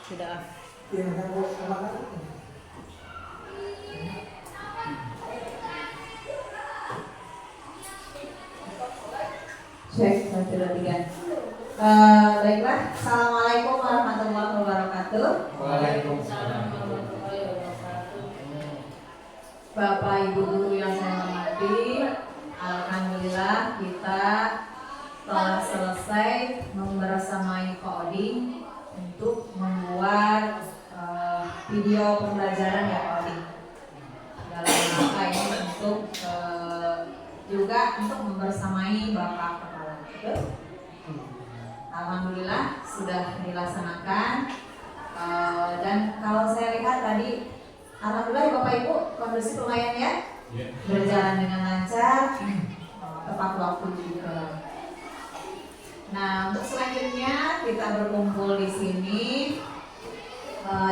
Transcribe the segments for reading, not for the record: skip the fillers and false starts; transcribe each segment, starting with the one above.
Sudah. Cek, 1, 2, 3. Baiklah, Assalamualaikum warahmatullahi wabarakatuh. Waalaikumsalam warahmatullahi wabarakatuh. Bapak Ibu guru yang saya hormati, alhamdulillah kita telah selesai membersamai coding untuk membuat video pembelajaran ya coding. Dalam rangka ini untuk juga untuk membersamai Bapak Kepala. Betul? Alhamdulillah sudah dilaksanakan, dan kalau saya lihat tadi alhamdulillah Bapak Ibu kondusif lumayan ya, berjalan dengan lancar, tepat waktu juga. Nah, untuk selanjutnya kita berkumpul di sini,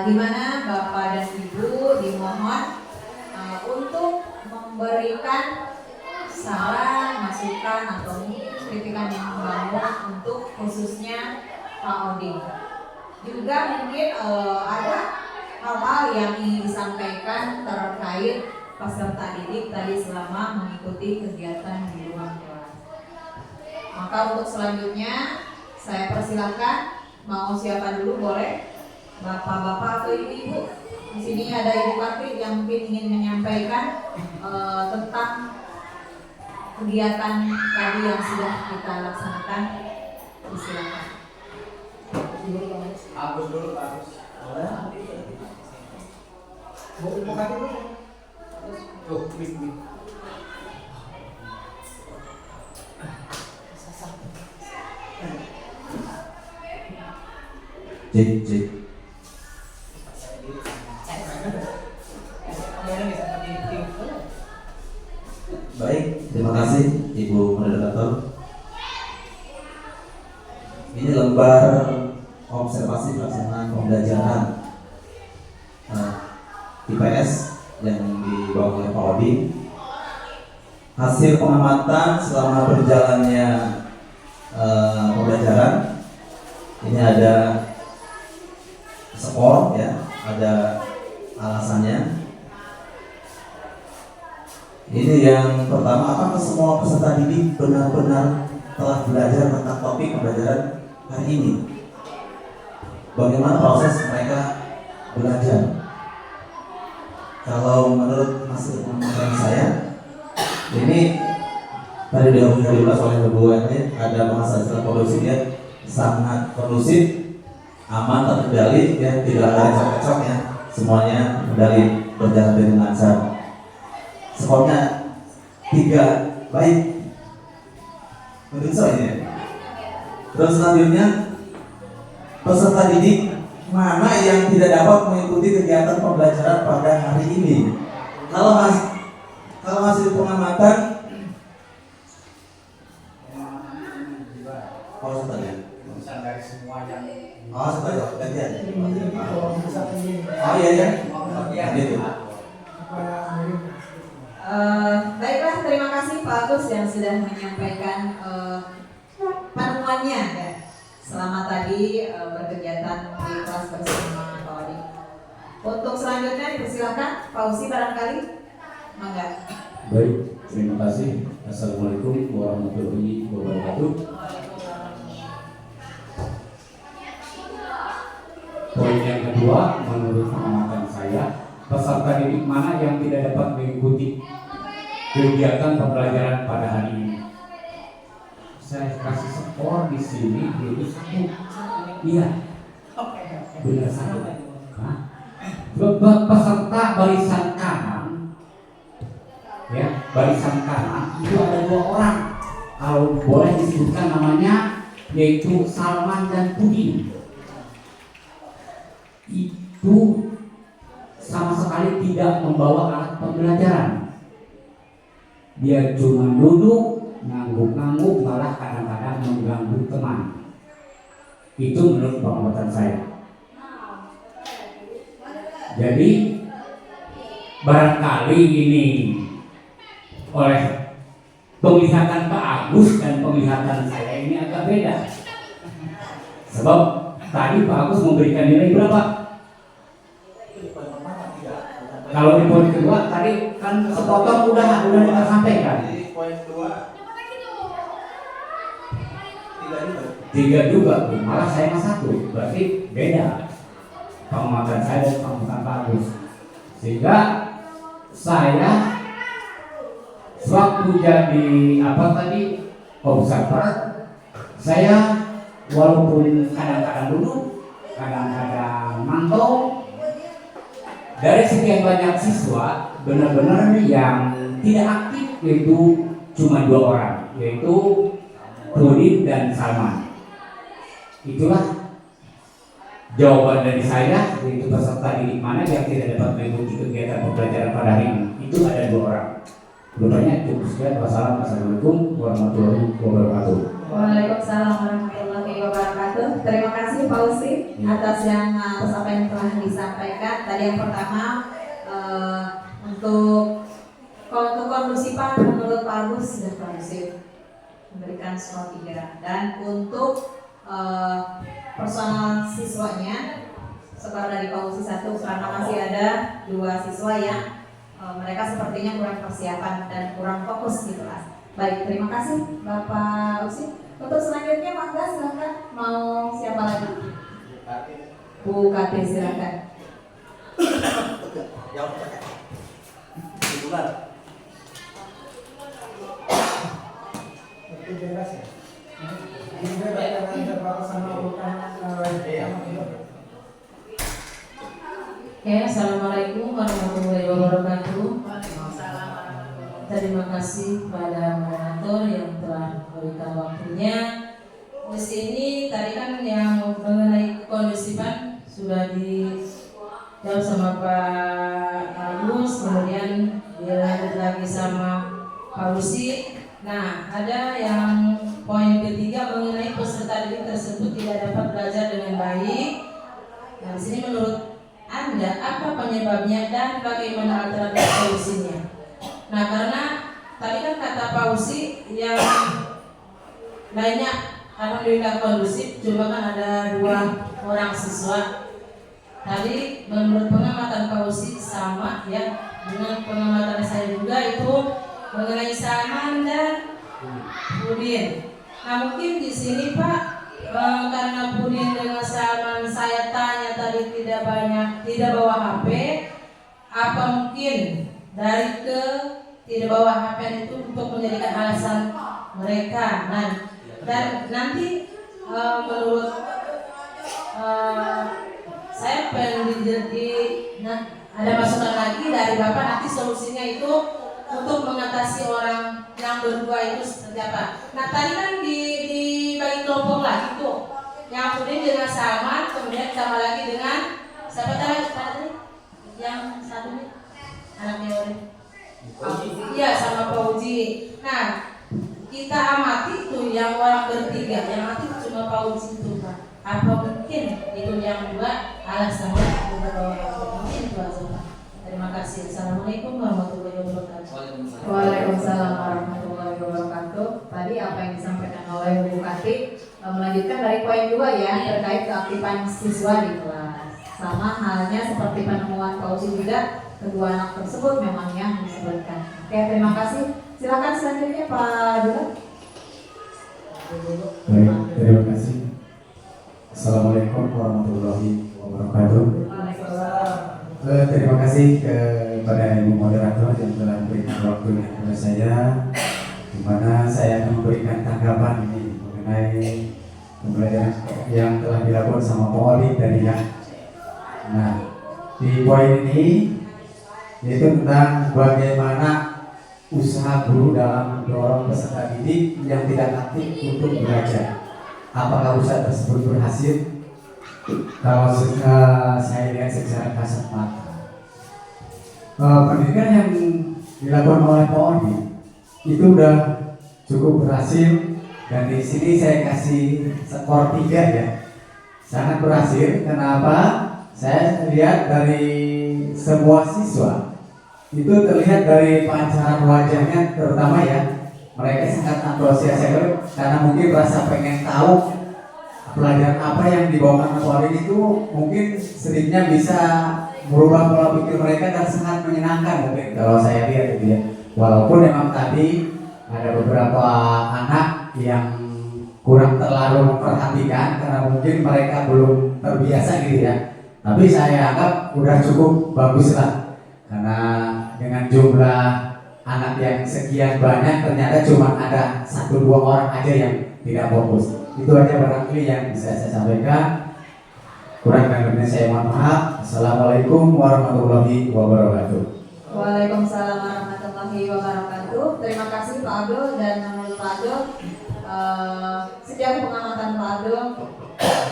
di mana Bapak dan Ibu dimohon untuk memberikan saran, masukan atau kritikan yang membangun untuk khususnya Oding. Juga mungkin ada hal-hal yang ingin disampaikan terkait peserta didik tadi selama mengikuti kegiatan di ruang kelas. Maka untuk selanjutnya saya persilakan, mau siapa dulu boleh, bapak-bapak atau ibu-ibu. Di sini ada Ibu Karti yang mungkin ingin menyampaikan tentang kegiatan tadi yang sudah kita laksanakan. Silakan. Agus dulu, Agus. Ibu Karti dulu. Tuh, mik. Cek. Baik, terima kasih Ibu Moderator. Ini lembar observasi pelaksanaan pembelajaran IPS yang dibawa oleh Pak Odi. Hasil pengamatan selama berjalannya pembelajaran. Ini ada skor ya, ada alasannya. Ini yang pertama, apakah semua peserta didik benar-benar telah belajar tentang topik pembelajaran hari ini? Bagaimana proses mereka belajar? Kalau menurut hasil pengamatan saya, ini tadi dibahas oleh Ibu ini ada bahasa istilah kondusif ya, sangat kondusif, aman, terkendali ya, tidak ada cocok ya, semuanya kendali berjalan dengan lancar. Skornya 3, baik. Menurut saya. Terus selanjutnya, peserta didik mana yang tidak dapat mengikuti kegiatan pembelajaran pada hari ini? Kalau hasil pengamatan, Dari semua yang gantian. Oh iya. Gitu. Baiklah, terima kasih Pak Agus yang sudah menyampaikan penemuannya ya, selama tadi berkegiatan di kelas bersama Pak Odi. Untuk selanjutnya dipersilakan Pak Usi barangkali, mangga. Baik, terima kasih. Assalamualaikum warahmatullahi wabarakatuh. Poin yang kedua, menurut pengamatan saya, peserta didik mana yang tidak dapat mengikuti kegiatan pembelajaran pada hari ini? Saya kasih skor di sini yaitu 1. Iya, benar 1. Peserta barisan kanan, ya, barisan kanan itu ada 2 orang. Kalau boleh disebutkan namanya, yaitu Salman dan Pudin. Itu sama sekali tidak membawa alat pembelajaran. Dia cuma duduk, ngangguk-ngangguk, malah kadang-kadang mengganggu teman. Itu menurut pengamatan saya. Jadi barangkali ini oleh penglihatan Pak Agus dan penglihatan saya ini agak beda. Sebab tadi Pak Agus memberikan nilai berapa? Kalau di poin kedua tadi kan sepotong udah kita sampaikan. Jadi poin 2 3 juga, malah saya mah 1, berarti beda pengamatan saya dan pengamatan Pak Agus. Sehingga saya sewaktu jadi apa tadi observer, saya walaupun kadang-kadang duduk, kadang-kadang mantau, dari sekian banyak siswa benar-benar yang tidak aktif yaitu cuma 2 orang, yaitu Rudin dan Salman. Itulah jawaban dari saya, yaitu peserta didik mana yang tidak dapat mengikuti kegiatan pembelajaran pada hari ini. Itu ada 2 orang. Bertanya cukup sekian. Wassalamualaikum warahmatullahi wabarakatuh. Waalaikumsalam warahmatullahi wabarakatuh. Terima kasih Pak Usi atas apa yang telah disampaikan. Tadi yang pertama untuk kondusifan menurut Pak Agus sudah kondusif, memberikan skor 3. Dan untuk personal siswanya sebar dari Pak Usi 1 karena masih ada 2 siswa yang mereka sepertinya kurang persiapan dan kurang fokus di kelas. Baik, terima kasih Bapak Usi. Untuk selanjutnya mangga silakan, mau siapa lagi? Bu Kati silakan. Assalamualaikum warahmatullahi wabarakatuh. Terima kasih pada moderator yang telah memberikan waktunya. Di sini tadi kan yang mengenai kondusifan sudah dijawab sama Pak Agus, kemudian dilanjut lagi sama Pak Usi. Nah, ada yang poin ketiga mengenai peserta didik tersebut tidak dapat belajar dengan baik. Nah, di sini menurut Anda apa penyebabnya dan bagaimana alternatif solusinya? Nah, karena tadi kan kata Pak Usi yang lainnya alhamdulillah kondusif, cuma kan ada 2 orang siswa. Tadi menurut pengamatan Pak Usi sama ya dengan pengamatan saya juga itu mengenai Salman dan Budin. Nah, mungkin di sini Pak karena Budin dengan Salman saya tanya tadi tidak bawa HP, apa mungkin dari tidak bawa HP itu untuk menjadikan alasan mereka. Nah, dan nanti menurut saya ada masukan lagi dari Bapak, nanti solusinya itu untuk mengatasi orang yang berdua itu seperti apa. Nah, tadi kan dibagi kelompok lagi tuh, yang kemudian dengan Salman, kemudian tambah lagi dengan siapa tadi yang satu nih anaknya Ori. Iya, sama Pak Uji. Nah, kita amati tuh yang orang bertiga, yang amati cuma Pak Uji itu Pak. Apa mungkin itu yang 2 alasannya mungkin itu aja. Terima kasih. Assalamualaikum warahmatullahi wabarakatuh. Waalaikumsalam warahmatullahi wabarakatuh. Tadi apa yang disampaikan oleh Bu Kati melanjutkan dari poin 2 ya, terkait keaktifan siswa di kelas. Sama halnya seperti penemuan Pak Uji juga, kedua anak tersebut memang yang disebutkan. Oke, terima kasih. Silakan selanjutnya Pak Dula. Baik, terima kasih. Assalamualaikum warahmatullahi wabarakatuh. Terima kasih kepada Ibu Moderator yang telah memberikan waktunya kepada saya, di mana saya akan memberikan tanggapan ini mengenai pembelajaran yang telah dilakukan sama Pak Oli dari yang. Nah, di poin ini yaitu tentang bagaimana usaha guru dalam mendorong peserta didik yang tidak aktif untuk belajar. Apakah usaha tersebut berhasil? Kalau saya lihat secara kasat mata, pendidikan yang dilakukan oleh Pak Odi itu udah cukup berhasil, dan di sini saya kasih skor 3 ya, sangat berhasil. Kenapa? Saya lihat dari semua siswa itu terlihat dari pancaran wajahnya, terutama ya mereka sangat antusias karena mungkin rasa pengen tahu pelajaran apa yang dibawakan Pak Odin itu mungkin sedikitnya bisa merubah pola pikir mereka dan sangat menyenangkan mungkin kalau saya lihat itu ya. Walaupun memang tadi ada beberapa anak yang kurang terlalu memperhatikan karena mungkin mereka belum terbiasa gitu ya. Tapi saya anggap udah cukup bagus lah karena dengan jumlah anak yang sekian banyak ternyata cuma ada 1-2 orang aja yang tidak fokus. Itu aja barangkali yang bisa saya sampaikan. Kurang dan lebihnya saya mohon maaf. Assalamualaikum warahmatullahi wabarakatuh. Waalaikumsalam warahmatullahi wabarakatuh. Terima kasih Pak Abdul, dan menurut Pak Abdul, sejauh pengamatan Pak Abdul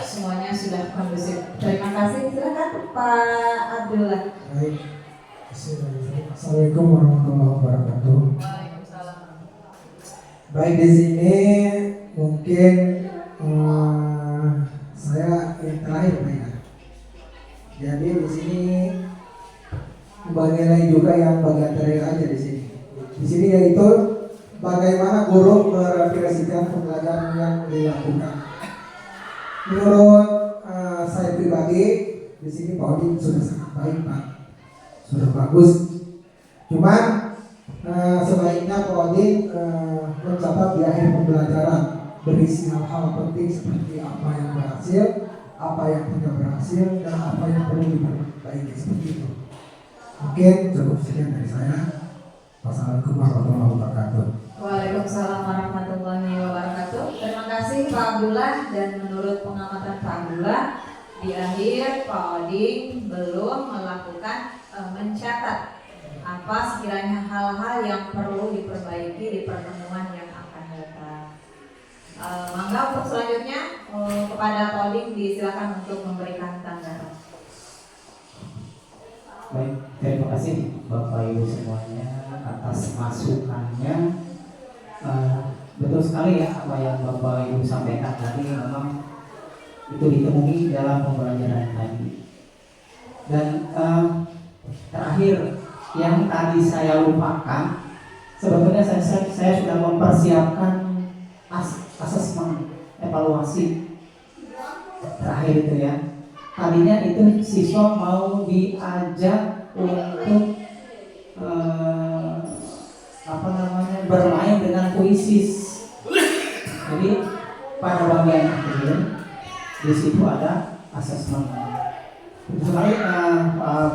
semuanya sudah kondusif. Terima kasih. Silakan Pak Abdullah. Baik. Assalamualaikum warahmatullahi wabarakatuh. Waalaikumsalam. Baik, di sini mungkin saya yang terakhir Pak ya. Jadi di sini bagian juga yang bagian terakhir aja di sini. Di sini yaitu bagaimana guru merefleksikan pembelajaran yang dilakukan. Menurut saya pribadi di sini Pak Odin sudah sangat baik Pak, sudah bagus. Cuman sebaiknya Pak Odin mencatat di akhir pembelajaran berisi hal-hal penting seperti apa yang berhasil, apa yang tidak berhasil, dan apa yang perlu diperbaiki seperti itu. Mungkin cukup sekian dari saya. Wassalamualaikum warahmatullahi wabarakatuh. Waalaikumsalam warahmatullahi wabarakatuh. Terima kasih Pak Abdullah, dan menurut pengamatan Pak Abdullah, di akhir Pak Odin belum melakukan mencatat apa sekiranya hal-hal yang perlu diperbaiki di pertemuan yang akan datang. Mangga untuk selanjutnya kepada Pak Odin disilakan untuk memberikan tanggapan. Baik, terima kasih Bapak Ibu semuanya atas masukannya. Betul sekali ya apa yang Bapak Ibu sampaikan tadi, memang itu ditemui dalam pembelajaran tadi. Dan terakhir yang tadi saya lupakan, sebetulnya saya sudah mempersiapkan asesmen evaluasi terakhir itu ya. Tadinya itu siswa mau diajak untuk bermain dengan puisis. Jadi pada bagian akhir di situ ada asesmen. Itu sekali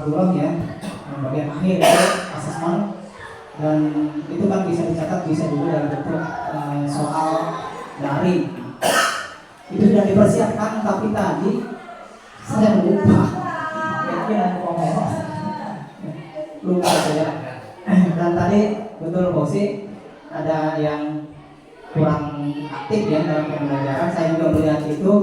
belum ya, bagian akhir itu asesmen, dan itu kan bisa dicatat, bisa juga dalam bentuk soal daring. Itu sudah dipersiapkan, tapi tadi saya lupa. Lupa saya. Dan tadi betul Bosi, ada yang kurang aktif ya dalam pembelajaran. Saya juga melihat itu,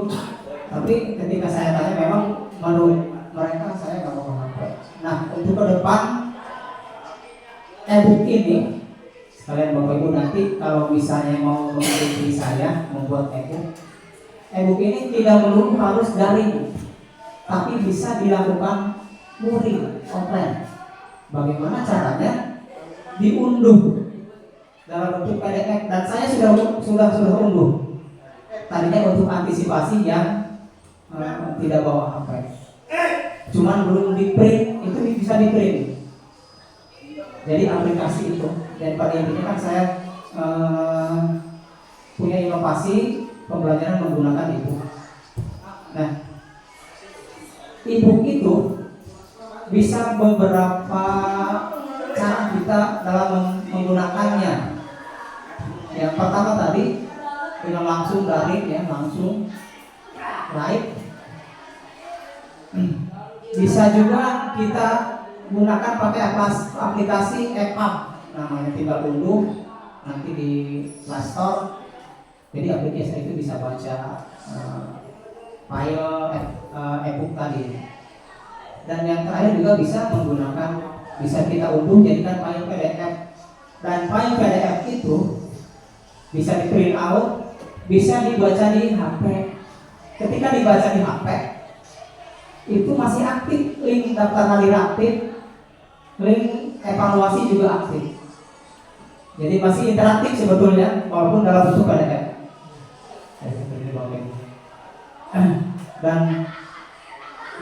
tapi ketika saya tanya memang menurut mereka saya nggak mau hafal. Nah, untuk ke depan e-book ini, sekalian Bapak Ibu nanti kalau misalnya mau mengikuti saya membuat e-book ini tidak melulu harus daring, tapi bisa dilakukan luring offline. Bagaimana caranya? Diunduh dalam bentuk PDF, dan saya sudah unduh. Tadinya untuk antisipasi yang tidak bawa HP. Cuman belum di print, itu bisa di print. Jadi aplikasi itu, dan pada intinya kan saya punya inovasi pembelajaran menggunakan e-book. Nah, e-book itu bisa beberapa cara kita dalam menggunakannya. Yang pertama tadi film langsung daring ya, langsung live. Bisa juga kita gunakan pakai aplikasi EPUB, namanya, tinggal unduh nanti di Play Store. Jadi aplikasi itu bisa baca file e-book tadi. Dan yang terakhir juga bisa menggunakan, bisa kita unduh jadikan file PDF. Dan file PDF itu bisa di print out, bisa dibaca di HP. Ketika dibaca di HP, itu masih aktif, link daftar hadir aktif, link evaluasi juga aktif. Jadi masih interaktif sebetulnya, walaupun dalam bentuk PDF. Dan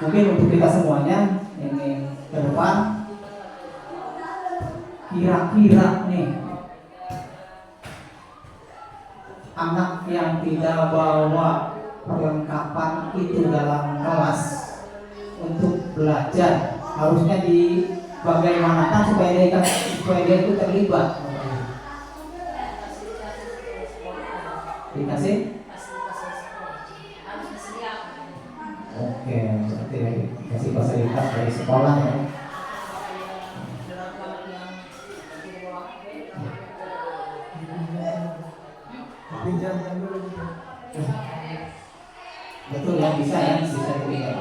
mungkin untuk kita semuanya ini ke depan, kira-kira nih anak yang tidak bawa perlengkapan itu dalam kelas untuk belajar harusnya bagaimanakan supaya dia itu terlibat. Dikasih? Oke, berarti dikasih fasilitas dari sekolah ya. Pinjamkan dulu gitu. Betul ya, bisa dipinjam.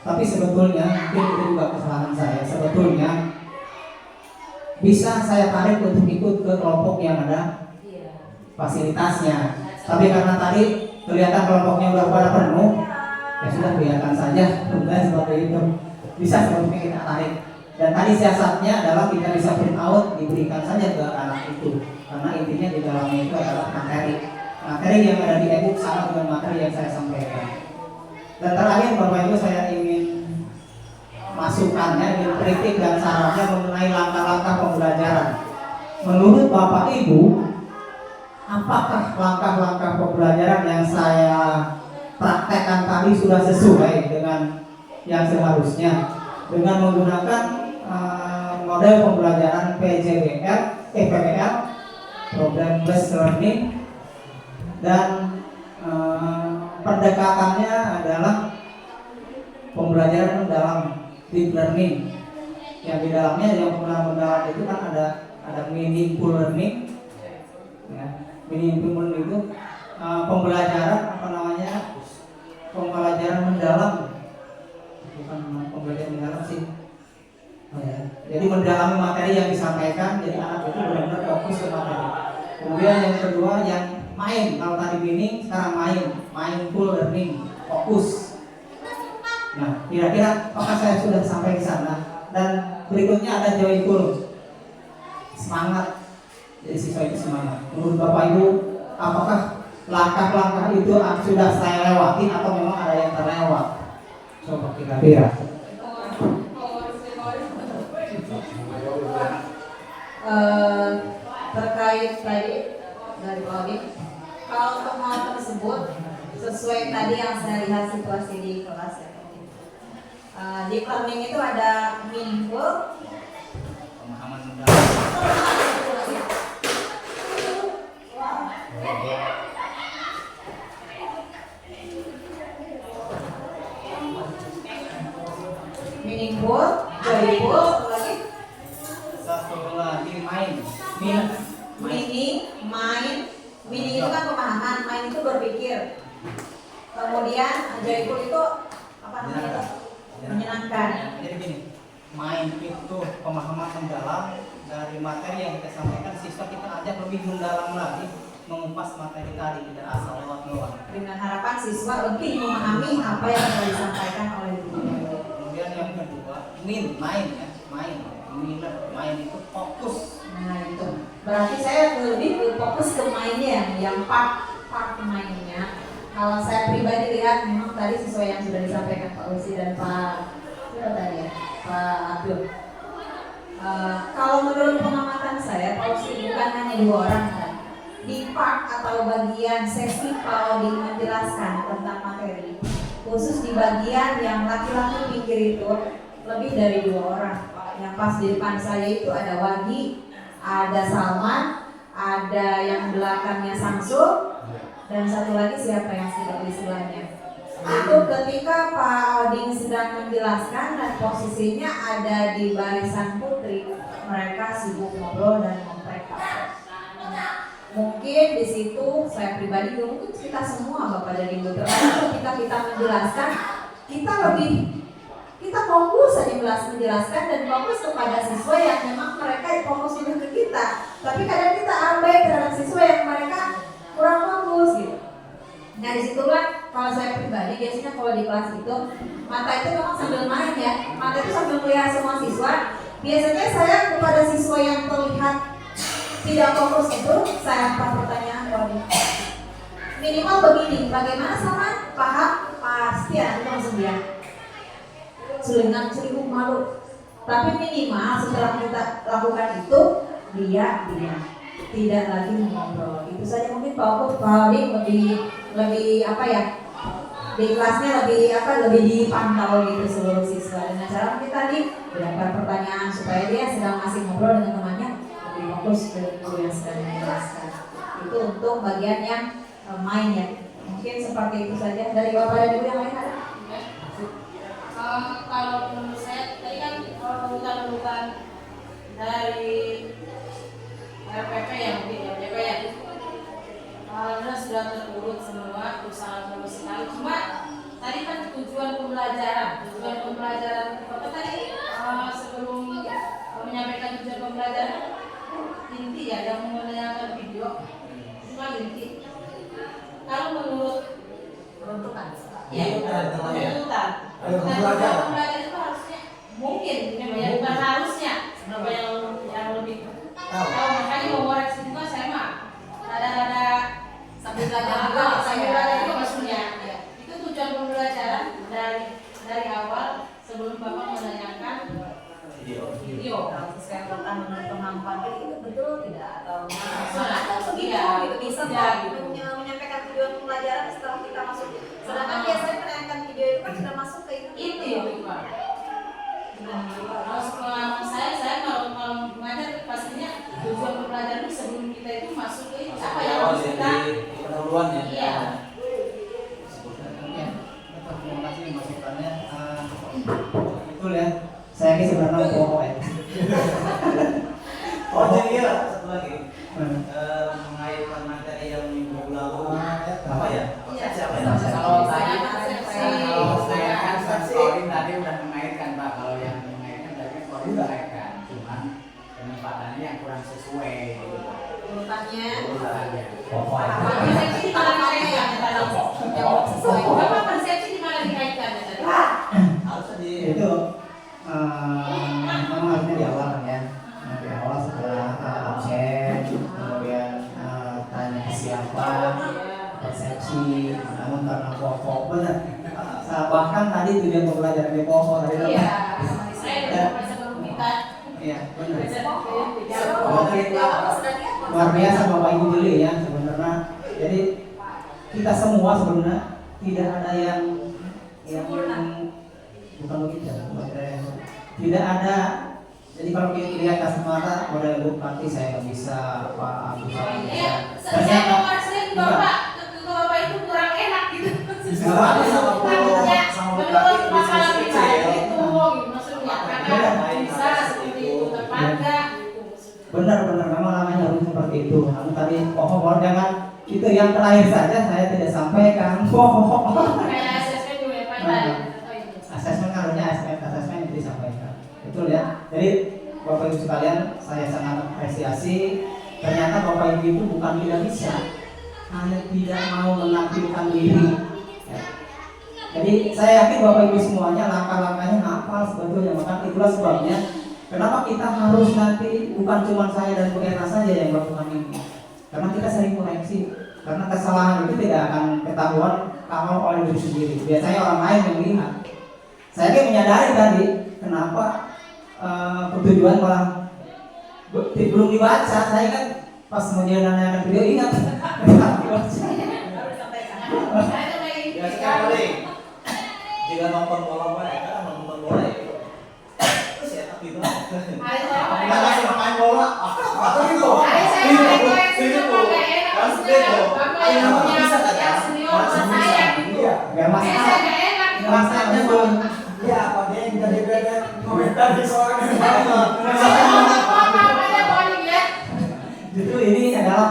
Tapi sebetulnya mungkin itu juga kesalahan saya. Sebetulnya bisa saya tarik untuk ikut ke kelompok yang ada fasilitasnya. Tapi karena tadi kelihatan kelompoknya udah pada penuh, ya sudah biarkan saja. Udah seperti itu. Bisa sebetulnya kita tarik. Dan tadi siasatnya adalah kita bisa print out, diberikan saja ke anak itu. Karena intinya di dalamnya itu adalah materi yang ada di e-book sama dengan materi yang saya sampaikan. Dan terakhir Bapak Ibu, saya ingin masukannya, ingin kritik dan sarannya mengenai langkah-langkah pembelajaran. Menurut Bapak Ibu, apakah langkah-langkah pembelajaran yang saya praktekkan tadi sudah sesuai dengan yang seharusnya dengan menggunakan model pembelajaran PBL, Program Based Learning, dan pendekatannya adalah pembelajaran mendalam, deep learning. Yang di dalamnya yang mendalam itu kan ada meaningful learning, ya. Meaningful learning itu pembelajaran pembelajaran mendalam, bukan pembelajaran mendalam sih. Ya. Jadi mendalami materi yang disampaikan, jadi anak itu benar-benar fokus ke materi. Kemudian yang kedua yang main, kalau tadi binning sekarang mindful learning, fokus. Nah, kira-kira apakah saya sudah sampai ke sana? Dan berikutnya ada joyful, semangat. Jadi siswa itu semangat. Menurut Bapak Ibu, apakah langkah-langkah itu sudah saya lewati atau memang ada yang terlewat? Coba kira-kira. Terkait tadi dari Pak, kalau untuk hal tersebut sesuai tadi yang saya lihat situasi di kelas ya. Deep learning itu ada meaningful, Pemahaman mendalam. joyful, Satu lagi main. Meaning itu kan pemahaman, main itu berpikir. Kemudian joyful itu apa namanya? Menyenangkan. Jadi gini, main itu pemahaman mendalam dari materi yang kita sampaikan, siswa kita ajak lebih mendalam lagi mengupas materi tadi, tidak asal lewat-lewat. Dengan harapan siswa lebih memahami apa yang telah disampaikan oleh guru. Kemudian yang kedua, main itu fokus. Nah itu, berarti saya lebih fokus ke mainnya, yang part mainnya. Kalau saya pribadi lihat, memang tadi sesuai yang sudah disampaikan Pak Usi dan Pak Abdul. Kalau menurut pengamatan saya, Pak Usi bukan hanya 2 orang kan. Di part atau bagian sesi Pak Oding menjelaskan tentang materi, khusus di bagian yang laki-laki pikir itu lebih dari 2 orang. Yang pas di depan saya itu ada Wagi, ada Salman, ada yang belakangnya Samsul, dan satu lagi siapa yang sedang di sebelahnya. Itu ketika Pak Oding sedang menjelaskan dan posisinya ada di barisan putri, mereka sibuk ngobrol dan ngomprek. Mungkin di situ saya pribadi, mungkin kita semua Bapak dan Ibu, ketika kita menjelaskan, kita fokus saja menjelaskan dan fokus kepada siswa yang memang mereka fokus itu ke kita. Tapi kadang kita abai terhadap siswa yang mereka kurang fokus gitu. Nah disitulah kalau saya pribadi biasanya kalau di kelas itu mata itu memang sambil main ya, mata itu sambil melihat semua siswa. Biasanya saya kepada siswa yang terlihat tidak fokus itu saya angkat pertanyaan kalau minimal begini, bagaimana sama paham, pasti anak itu langsung diam. Selingan celinguk malu. Tapi minimal setelah kita lakukan itu dia tidak lagi mengobrol. Itu saja mungkin Pak Oding lebih apa ya, di kelasnya lebih dipantau gitu seluruh siswa. Dengan cara mungkin tadi berikan pertanyaan supaya dia sedang masih ngobrol dengan temannya lebih fokus ke guru yang sedang menjelaskan. Itu untuk bagian yang main ya. Mungkin seperti itu saja dari Bapak dan Ibu yang lain ada. Kalau menurut saya tadi kan bukan dari RPP ya, mungkin ya RPP ya. Sudah terurut semua, usaha terus sekali. Cuma tadi kan tujuan pembelajaran apa tadi sebelum menyampaikan tujuan pembelajaran inti ya yang menanyakan video itu kan inti. Kalau menurut Peruntukan. ya tuntutan. Pembelajaran itu harusnya mungkin ya bukan harusnya apa yang lebih. Kalau makanya mau koreksi juga saya mah ada sambil belajar juga maksudnya. Itu tujuan pembelajaran dari awal sebelum Bapak menanyakan video. Kalau sesuai menurut kemampuan itu betul tidak atau begitu Iya. gitu bisa Iya, gitu. Menyampaikan tujuan pembelajaran setelah kita masuk. Sedangkan biasanya menanyakan video itu kan sudah masuk ke Itu ya Pak. Terus pengalaman saya kalau mengajar pastinya tujuan pembelajaran itu sebelum kita itu masuk ke apa yang harus kita pendahuluan ya. iya. Ya, betul, terima kasih masukannya. Betul ya, saya ini sebenarnya pokok ya. Oh jadi ya satu lagi mengaitkan materi yang minggu lalu apa ya? Siapa ya? Kalau tadi Kalau saya kan Korin tadi udah mengaitkan Pak, kalau yang mengaitkan tadi Korin mengaitkan, cuman penempatannya yang kurang sesuai gitu. urutannya. Urutannya. Persepsi di mana dikaitkan tadi? Sesuai. Bapak persepsi di mana dikaitkan tadi? Harusnya di Itu memang harusnya di awal kan ya. Di awal setelah absen, kemudian tanya ke siapa, persepsi, namun karena pokok benar. Bahkan tadi tujuan pembelajaran di pokok tadi kan? Iya, saya sebelum kita Iya, benar. Oke. Luar biasa Bapak Ibu dulu ya sebenarnya. Jadi kita semua sebenarnya tidak ada yang bukan begitu. Tidak ada. Jadi kalau kita lihat kasat mata model bupati saya nggak bisa, Pak Agus saya nggak bisa. saya mau ngasih Bapak ke Bapak itu kurang enak gitu. Sama Maksudnya sama menurut Bupati masalah bisa pribadi kecil. itu maksudnya karena bisa seperti itu tepat enggak gitu. Benar-benar memang namanya harus seperti itu. Namun tadi pohon jangan itu yang terakhir saja saya tidak sampaikan. Kayak asesmen juga ya Pak tadi. Asesmen harusnya asesmen itu disampaikan. Betul ya. Jadi Bapak Ibu sekalian, saya sangat apresiasi. Ternyata Bapak Ibu itu bukan tidak bisa, hanya tidak mau menampilkan diri. Ya. Jadi saya yakin Bapak Ibu semuanya langkah-langkahnya hafal sebetulnya. Maka itulah sebabnya kenapa kita harus nanti bukan cuma saya dan Bu Erna saja yang melakukan ini. Karena kita sering koreksi. Karena kesalahan itu tidak akan ketahuan kalau oleh diri sendiri. Biasanya orang lain yang melihat. Saya kan menyadari tadi kenapa tujuan malah belum dibaca. Saya kan pas mau menanyakan video ingat ya sekali jika nonton bola mereka kan nonton bola itu terus ya tapi itu nggak langsung main bola apa gitu Gak masalah. Masalahnya belum. Iya, apa dia yang jadi bebek komentar di soal Justru ini adalah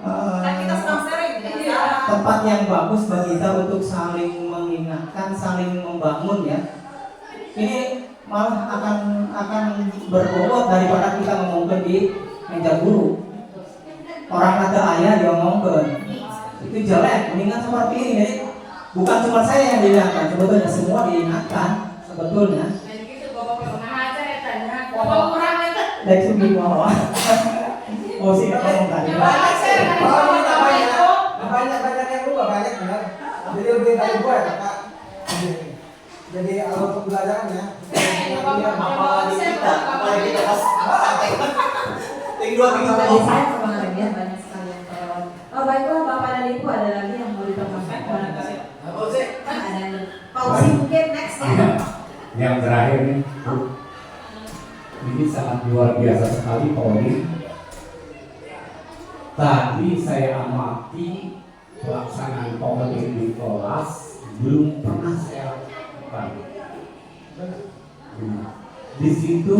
Kan kita sedang sharing ya. tempat yang bagus bagi kita untuk saling mengingatkan, saling membangun ya. Ini malah akan berbobot daripada kita ngomongin di meja guru. Orang kata ayah dia ngomongin itu jelek, mendingan seperti ini. Jadi bukan cuma saya yang diingatkan, sebetulnya semua diingatkan sebetulnya. Dari segi bawah. Oh sih ngomong tadi. banyak yang lupa banyak benar. Tapi Jadi lebih dari gue ya kak. Jadi alur pembelajarannya. Apalagi kita pas Tinggal di saya kemarin ya banyak sekali yang terlewat. Oh baiklah Bapak dan Ibu, ada lagi yang mau ditambahkan? Ada Pausi mungkin next ya. Yang terakhir nih, ini sangat luar biasa sekali Pak Odi. Tadi saya amati pelaksanaan Pak Odi di kelas belum pernah saya lakukan. Di situ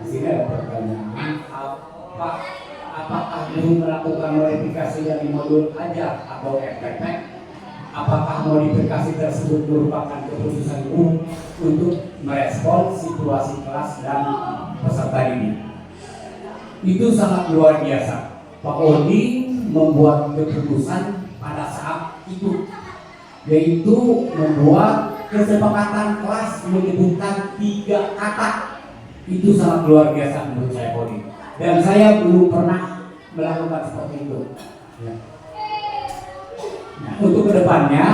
di sini ada pertanyaan apakah belum melakukan modifikasi dari modul ajar atau FPP? Apakah modifikasi tersebut merupakan keputusan guru untuk merespon situasi kelas dan peserta didik? Itu sangat luar biasa. Pak Odi membuat keputusan pada saat itu, yaitu membuat kesepakatan kelas menyebutkan 3 kata. Itu sangat luar biasa menurut saya Pak Odi. Dan saya belum pernah melakukan seperti itu. Ya. Nah, untuk kedepannya,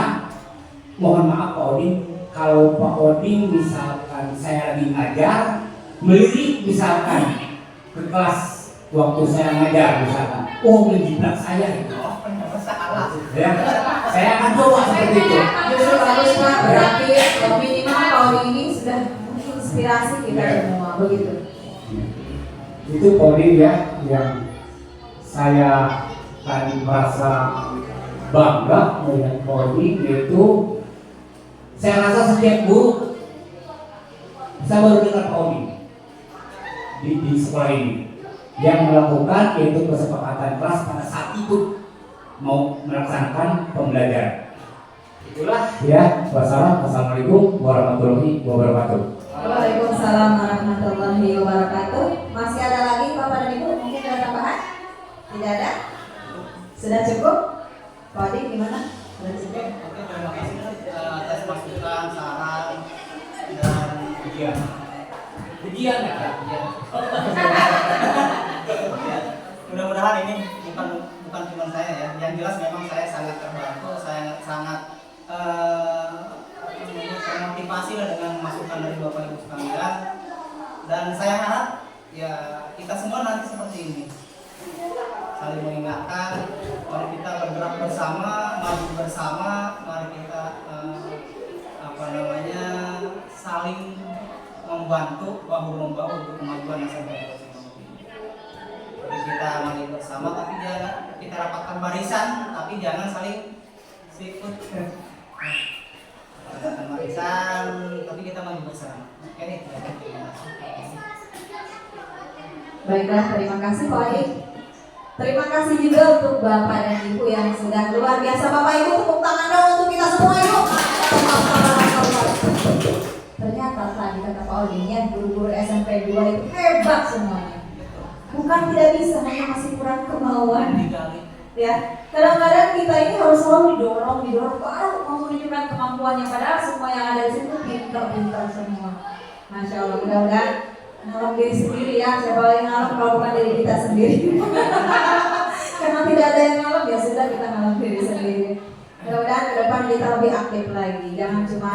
mohon maaf Pak Odi, kalau Pak Odi misalkan saya lagi ngajar, melirik misalkan ke kelas waktu saya ngajar misalkan, menjiplak saya itu, ya, saya akan coba seperti itu. Justru bagus Pak, berarti minimal Pak Odi ini sudah menginspirasi kita semua, begitu. Itu Pak Odi ya, yang saya tadi merasa bangga melihat Pak Odi, yaitu saya rasa setiap guru, saya baru dengar Pak Odi di sekolah ini yang melakukan yaitu kesepakatan kelas pada saat itu mau melaksanakan pembelajaran. Itulah ya. Wassalamualaikum warahmatullahi wabarakatuh. Waalaikumsalam warahmatullahi wabarakatuh. Masih ada lagi Bapak dan Ibu? Mungkin ada tambahan? Tidak ada? Sudah cukup? Pak Odi gimana? Sudah cukup? Oke, terima kasih atas masukan, saran, dan Ujian ya Kak? mudah-mudahan ini bukan cuma saya ya. Yang jelas memang saya sangat terbantu, saya sangat termotivasi dengan masukan dari Bapak Ibu sekalian. Dan saya harap ya kita semua nanti seperti ini, saling mengingatkan, mari kita bergerak bersama, maju bersama, mari kita saling membantu bahu-membahu untuk kemajuan SMP. Jadi kita maju bersama, tapi jangan kita rapatkan barisan, tapi jangan saling sikut. Rapatkan barisan, tapi kita maju bersama. Oke nih, terima kasih. Baiklah, terima kasih Pak Odi. Terima kasih juga untuk Bapak dan Ibu yang sudah luar biasa. Bapak Ibu, tepuk tangan dong untuk kita semua yuk. Ternyata tadi kata Pak Odi ya, guru-guru SMP 2 itu hebat semuanya. Bukan tidak bisa, hanya masih kurang kemauan. Ya, kadang-kadang kita ini harus selalu didorong baru mau menunjukkan kemampuannya, padahal semua yang ada di situ pintar semua. Masya Allah, mudah-mudahan nolong diri sendiri ya, siapa yang nolong kalau bukan diri kita sendiri. Karena tidak ada yang nolong, ya sudah kita nolong diri sendiri. Mudah-mudahan ke depan kita lebih aktif lagi, jangan cuma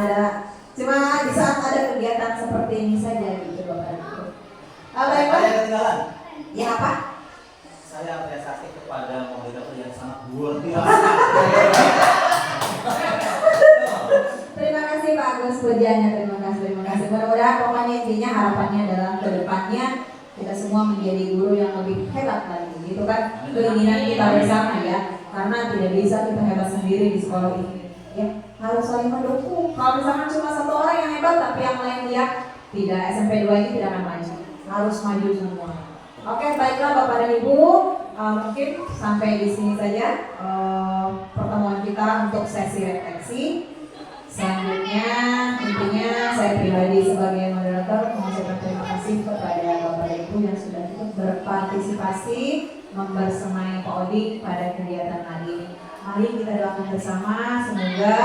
di saat ada kegiatan seperti ini saja gitu Bapak Ibu. ketinggalan. Ya apa? Saya apresiasi kepada moderator yang sangat luar biasa. Terima kasih Pak Agus pujiannya, terima kasih. Mudah-mudahan pokoknya intinya harapannya adalah ke depannya kita semua menjadi guru yang lebih hebat lagi, gitu kan? Keinginan kita bersama ya, karena tidak bisa kita hebat sendiri di sekolah ini. Ya, harus saling mendukung. Kalau misalkan cuma satu orang yang hebat tapi yang lain lihat, tidak, SMP 2 ini tidak akan maju. Harus maju semua. Oke, baiklah Bapak dan Ibu, mungkin sampai di sini saja pertemuan kita untuk sesi refleksi. Selanjutnya, intinya saya pribadi sebagai moderator mengucapkan terima kasih kepada Bapak dan Ibu yang sudah ikut berpartisipasi membersamai Pak Odi pada kegiatan hari ini. Mari kita doakan bersama, semoga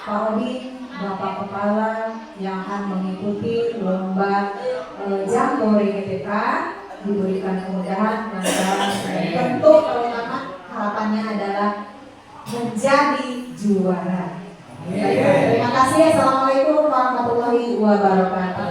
Pak Odi, Bapak Kepala yang akan mengikuti lomba Jambore GTK diberikan kemudahan dan tentu terutama harapannya adalah menjadi juara. Terima kasih. Assalamualaikum warahmatullahi wabarakatuh.